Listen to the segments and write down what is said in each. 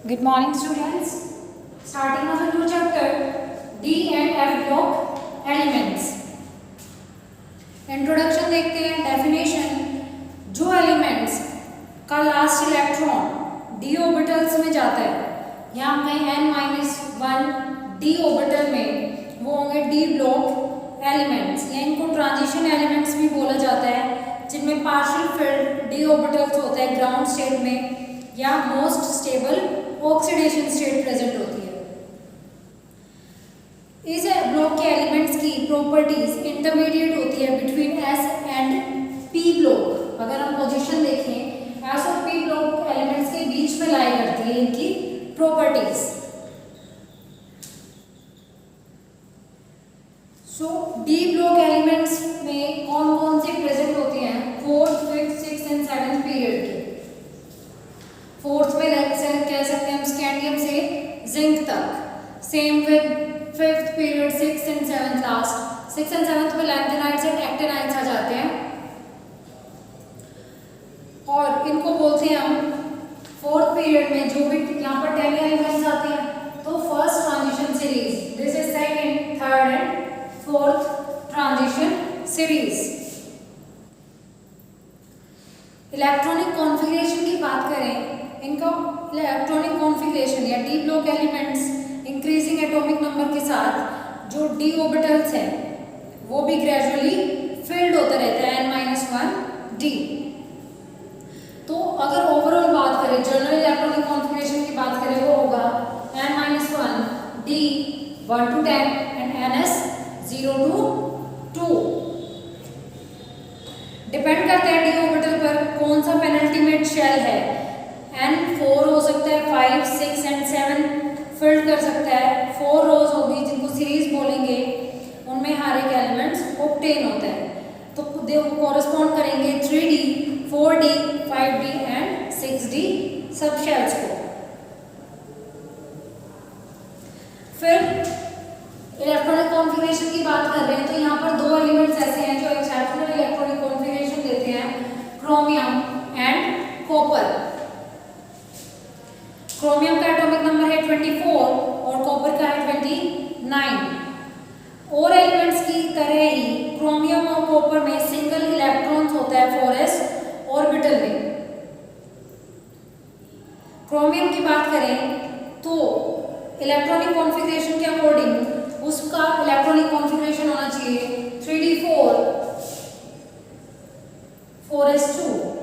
Good morning students. Starting of a new chapter, D and F block elements. Introduction देखते हैं. Definition. जो elements का last electron d orbitals में जाता है, यहाँ पे n-1 d ऑर्बिटल में वो होंगे d ब्लॉक एलिमेंट्स, या इनको ट्रांजिशन एलिमेंट्स भी बोला जाता है, जिनमें पार्शियल फील्ड d ऑर्बिटल्स होता है ग्राउंड स्टेट में या most stable oxidation state present होती है. इस ब्लॉक के एलिमेंट्स की प्रॉपर्टीज इंटरमीडिएट होती है between s and p block. अगर हम पोजीशन देखें, s और p ब्लॉक एलिमेंट्स के बीच में लाई करती है इनकी प्रॉपर्टीज. सो d ब्लॉक एलिमेंट्स में कौन कौन से प्रेजेंट होती हैं? 4th, 5th, 6th and 7th period की. 4th में कह सकते हैं हम स्कैंडियम से जिंक तक. Same with 5th period, 6th and 7th last. 6th and 7th में लैंथेनाइड्स एंड एक्टिनाइड्स आ जाते हैं, और इनको बोलते हैं हम 4th पीरियड में जो भी यहाँ पर 10 एलिमेंट्स आते हैं तो first transition series. This is second, third and fourth transition series. Electronic configuration की बात करें, इनका इलेक्ट्रॉनिक कॉन्फ़िगरेशन या D block elements increasing atomic number के साथ जो डी ऑर्बिटल्स हैं वो भी ग्रेजुअली फिल्ड होता रहता है n-1 d. तो अगर ओवरऑल बात करें, जनरल इलेक्ट्रॉनिक कॉन्फ़िगरेशन की बात करें, वो होगा n-1 d 1 to 10 and ns 0 to 2. Depend करता है डी ऑर्बिटल पर कौन सा पेनल्टीमेट शेल है. n4 हो सकता है, 5, 6 एंड 7 फिल्ड कर सकता है. 4 रोज होगी जिनको सीरीज बोलेंगे, उनमें हर एक एलिमेंट्स ऑक्टेन होता है, तो वो कॉरेस्पॉन्ड करेंगे 3d, 4d, 5d and 6d सब शेल्स को. फिर इलेक्ट्रॉनिक कॉन्फ़िगरेशन की बात कर रहे हैं, तो यहाँ पर दो एलिमेंट्स ऐसे हैं जो एक्सेप्शनल इलेक्ट्रॉनिक कॉन्फ़िगरेशन देते हैं, क्रोमियम एंड कॉपर. क्रोमियम का एटॉमिक नंबर है 24 और कॉपर का है 29. और एलिमेंट्स की तरह ही क्रोमियम और कॉपर में सिंगल इलेक्ट्रॉन्स होता है 4s ऑर्बिटल में. क्रोमियम की बात करें तो इलेक्ट्रॉनिक कॉन्फ़िगरेशन के अकॉर्डिंग उसका इलेक्ट्रॉनिक कॉन्फ़िगरेशन होना चाहिए 3d4, 4s2.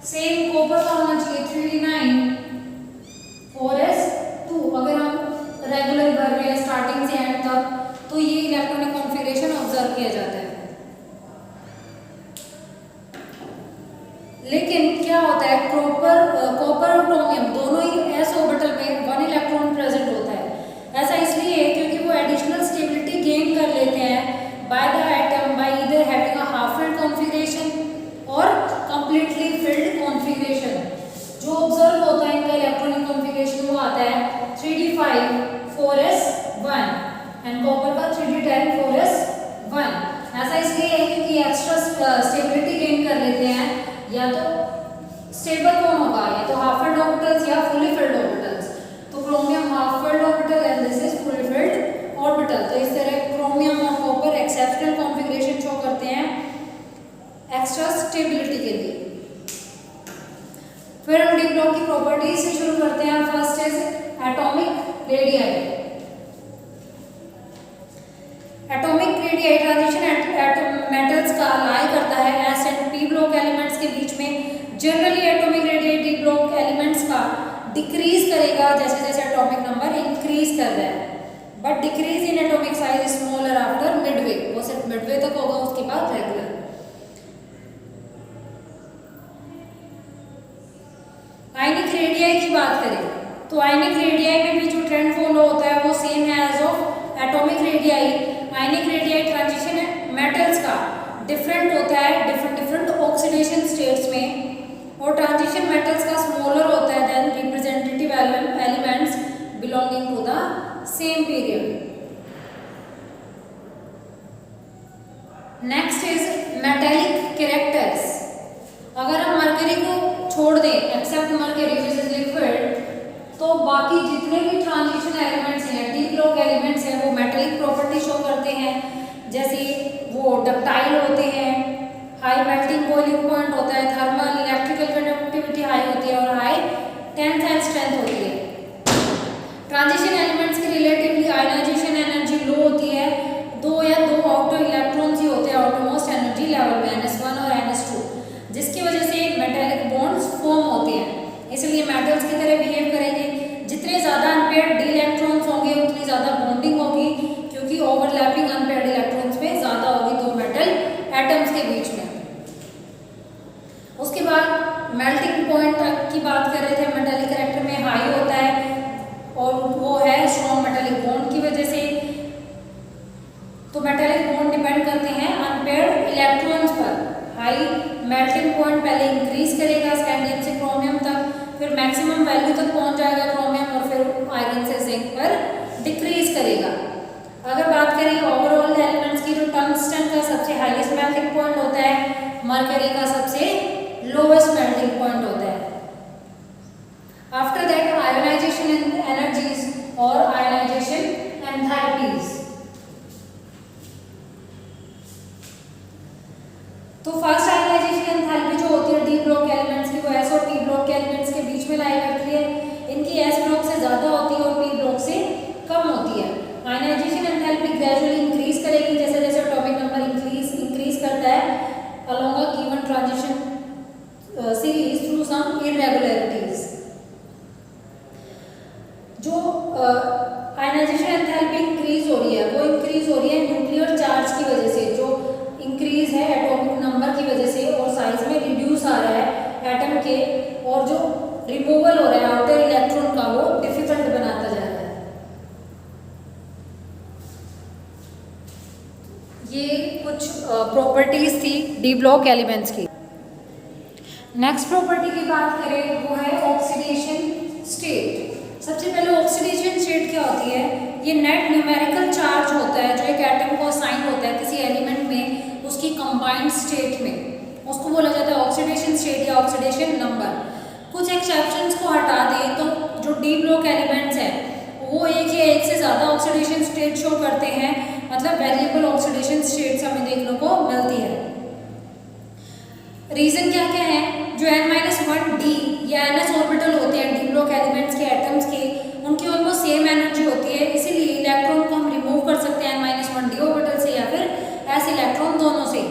सेम कॉपर का होना चाहिए 3d9, 4s2. अगर हम रेगुलर भर रहे हैं स्टार्टिंग से एंड तक, तो ये इलेक्ट्रॉनिक कॉन्फ़िगरेशन ऑब्जर्व किया जाता है. लेकिन क्या होता है, कॉपर और क्रोमियम दोनों ही s ऑर्बिटल में 1 इलेक्ट्रॉन प्रेजेंट होता है. ऐसा इसलिए है क्योंकि वो एडिशनल स्टेबिलिटी गेन कर लेते हैं by the atom by either having a half filled configuration और कंप्लीटली फिल्ड कॉन्फ़िगरेशन. जो ऑब्जर्व होता है इनका इलेक्ट्रॉनिक कॉन्फ़िगरेशन वो आता है 3d5, 4s1 एंड कॉपर का 3d10, 4s1. ऐसा इसलिए है क्योंकि एक्स्ट्रा स्टेबिलिटी गेन कर लेते हैं. या तो स्टेबल कौन होगा, या तो हाफ फिल्ड ऑर्बिटल्स या फुली फिल्ड ऑर्बिटल्स. तो chromium half filled orbital and this is fully filled orbital. तो इस तरह क्रोमियम और कॉपर एक्सेप्शनल कॉन्फ़िगरेशन शो करते हैं एक्स्ट्रा स्टेबिलिटी के लिए. फिर हम डी ब्लॉक की प्रॉपर्टीज से शुरू करते हैं. First is atomic radii. Atomic radii transition metals का लाई करता है s and p block elements के बीच में. Generally atomic radii D block elements का डिक्रीज करेगा जैसे जैसे एटॉमिक नंबर इंक्रीज कर रहा है, but decrease in atomic size smaller after Midway. वो सिर्फ मिडवे तक होगा, उसके बाद रेगुलर. आयनिक रेडियाई की बात करें तो आयनिक रेडियाई में भी जो ट्रेंड फॉलो होता है वो सेम है as of atomic radii. Ionic radii transition metals का डिफरेंट होता है डिफरेंट ऑक्सीडेशन स्टेट्स में, और ट्रांजिशन मेटल्स का स्मॉलर होता है then representative elements belonging to the same period. Next is metallic characters. अगर हम मरकरी को छोड़ दें, मेटल्स की तरह बिहेव करेंगे। जितने ज़्यादा अनपेयर्ड डी इलेक्ट्रॉन्स होंगे उतनी ज़्यादा बॉन्डिंग होगी, क्योंकि ओवरलैपिंग अनपेयर्ड इलेक्ट्रॉन्स में ज़्यादा होगी दो मेटल एटम्स के बीच में। उसके बाद मेल्टिंग पॉइंट की बात कर रहे थे, मेटालिक कैरेक्टर में हाई होता है और वो है स्ट्रॉन्ग मेटालिक बॉन्ड की वजह से। तो मेटालिक बॉन्ड डिपेंड करते हैं अनपेयर्ड इलेक्ट्रॉन्स पर। हाई मेल्टिंग पॉइंट पहले इंक्रीज करेगा स्कैंडियम से क्रोमियम तक, फिर मैक्सिमम वैल्यू तक पहुंच जाएगा क्रोमियम, और फिर आयरन से जिंक पर डिक्रीज करेगा। अगर बात करें ओवरऑल एलिमेंट्स की, तो टंगस्टन का सबसे हाईएस्ट मेल्टिंग पॉइंट होता है, मरकरी का सबसे लोवेस्ट मेल्टिंग पॉइंट होता है। आफ्टर दैट आयोनाइजेशन एनर्जीज और आयोनाइजेशन एंथैल्पीज। तो फर्स्ट आयोनाइजेशन एंथैल्पी जो होती है डी ब्लॉक एलिमेंट्स की, वो एस और पी ब्लॉक के एलिमेंट्स के बीच में लाई करती है। इनकी एस ब्लॉक से ज़्यादा होती है और पी ब्लॉक से कम होती है। आयोनाइजेशन एंथैल्पी ग्रेजुअली इंक्रीज करेगी जैसे जैसे एटॉमिक नंबर इंक्रीज करता है along a given transition series through some irregularities. जो आयोनाइजेशन एंथैल्पी इंक्रीज हो रही है वो इंक्रीज हो रही है न्यूक्लियर चार्ज की वजह से, जो इंक्रीज है एटॉमिक नंबर की वजह से, और साइज में रिड्यूस आ रहा है एटम के, और जो रिमूवल हो रहा है आउटर इलेक्ट्रॉन का वो डिफिकल्ट बनाता जा रहा है। ये कुछ प्रॉपर्टीज थी डी ब्लॉक एलिमेंट्स की। नेक्स्ट प्रॉपर्टी की बात करें वो है ऑक्सीडेशन स्टेट। सबसे पहले ऑक्सीडेशन स्टेट क्या होती है? ये नेट न्यूमेरिकल चार्ज होता है जो एक एटम को असाइन होता है किसी एलिमेंट में उसकी कंबाइंड स्टेट में, उसको बोला जाता है ऑक्सीडेशन स्टेट या ऑक्सीडेशन नंबर। कुछ एक्सेप्शंस को हटा दें तो जो डी ब्लॉक एलिमेंट्स हैं वो एक या एक से ज़्यादा ऑक्सीडेशन स्टेट शो करते हैं, मतलब वेरिएबल ऑक्सीडेशन स्टेट्स हमें देखने को मिलती है। रीज़न क्या क्या है? जो n-1d या ns ऑर्बिटल होते हैं डी ब्लॉक एलिमेंट्स के एटम्स के, उनकी ऑलमोस्ट सेम एनर्जी होती है, इसीलिए इलेक्ट्रॉन को हम रिमूव कर सकते हैं n-1d ऑर्बिटल से या फिर s इलेक्ट्रॉन, दोनों से।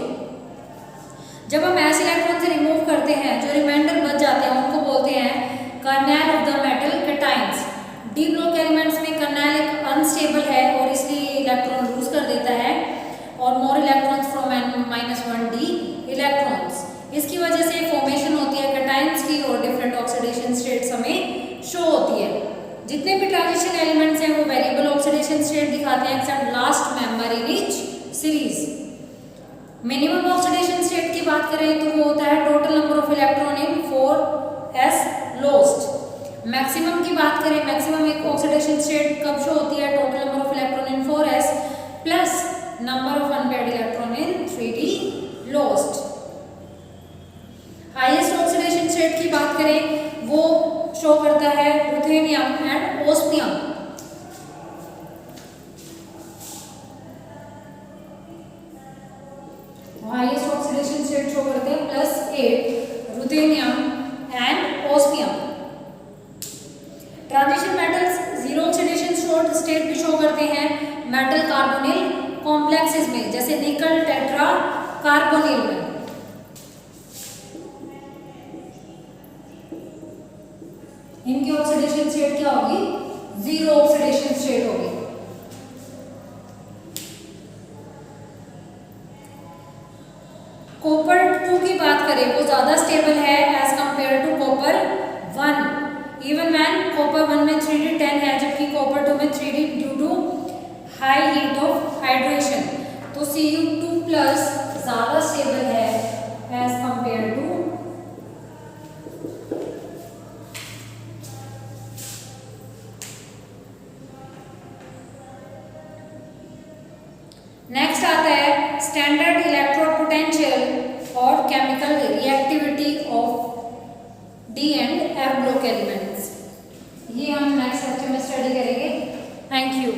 जब हम s इलेक्ट्रॉन से रिमूव करते हैं जो रिमाइंडर बच जाते हैं उनको बोलते हैं kernel of the metal cations. D block elements में कर्नेल एक अनस्टेबल है और इसलिए इलेक्ट्रॉन लूज कर देता है, और मोर इलेक्ट्रॉन्स फ्रॉम n-1d इलेक्ट्रॉन्स। इसकी वजह से फॉर्मेशन होती है कैटायंस की और डिफरेंट ऑक्सीडेशन स्टेट्स हमें शो होती है। जितने भी ट्रांजिशन एलिमेंट्स हैं वो वेरिएबल ऑक्सीडेशन स्टेट दिखाते हैं except last member in each series. Minimum oxidation state की बात करें तो वो होता है total number of electron in 4s lost. Maximum की बात करें, मैक्सिमम एक ऑक्सीडेशन स्टेट कब शो होती है? Total number of electron in 4s plus number of unpaired electron in 3d lost. Highest oxidation state की बात करें वो शो करता है ruthenium and osmium. Highest oxidation state show करते हैं +8 ruthenium and osmium. Transition metals zero oxidation state भी show करते हैं मेटल कार्बोनिल कॉम्प्लेक्सेस में, जैसे निकल टेट्रा कार्बोनिल में। इनकी ऑक्सीडेशन स्टेट क्या होगी? जीरो ऑक्सीडेशन स्टेट होगी। कॉपर 2 की बात करें वो ज्यादा स्टेबल है as compare to copper 1। Even man copper 1 में 3d10 है जबकि कॉपर 2 में 3d due to high heat of hydration. तो Cu2+ ज्यादा स्टेबल है एज कंपेयर टू नेक्स्ट आता है स्टैंडर्ड इलेक्ट्रोड पोटेंशियल और chemical reactivity of D and F block elements. ये हम नेक्स्ट लेक्चर में स्टडी करेंगे। Thank you.